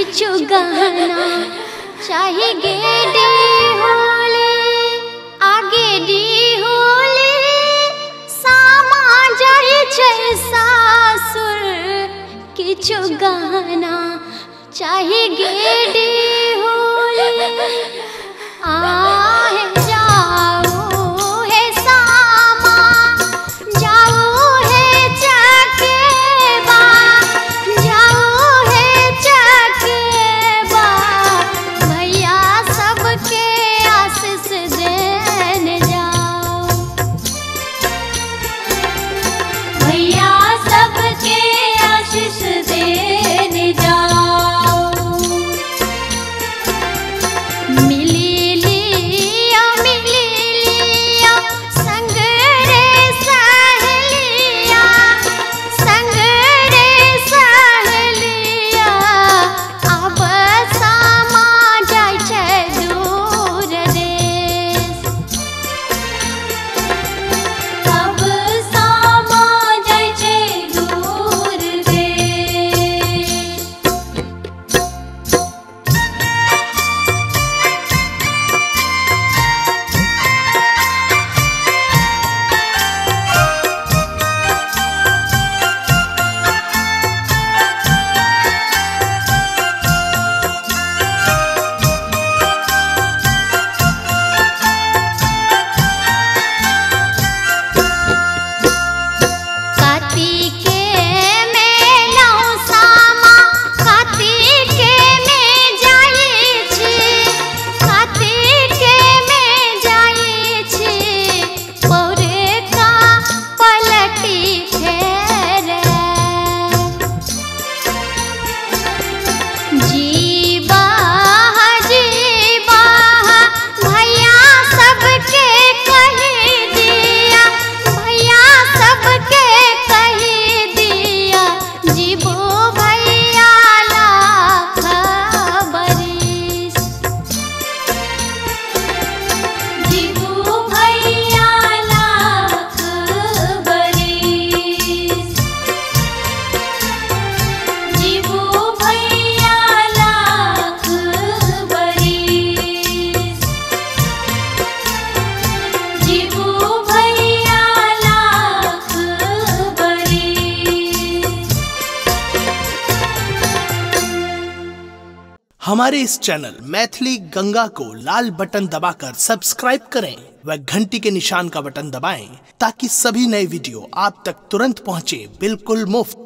किछु गहना चाहे गेडी होले आगे डी होले सामा जाय छै सासुर किछु गहना चाहे गेडी होले आहे जाओ हे सामा जाओ हे चकेबा जाओ हे चकेबा भैया सबके आशीष देने जाओ भैया सबके आशीष देने जाओ मिली लिया संग रे सहेलिया संग रे सहेलिया अब सामा जाय छै दूर देश अब सामा जाय छै दूर देश कार्तिके में लौ सामा कार्तिके में जाई छी कार्तिके में जाई छी पौरे का पलटी फेरे जीवा जीवा भैया सबके कही दिया भैया सबके कही दिया जीवो भैया लाख बरिस जीवो भैया लाख बरिस जीवो भैया लाख बरिस जीवो भैया लाख बरिस। हमारे इस चैनल मैथिली गंगा को लाल बटन दबाकर सब्सक्राइब करें व घंटी के निशान का बटन दबाएं ताकि सभी नए वीडियो आप तक तुरंत पहुंचे बिल्कुल मुफ्त।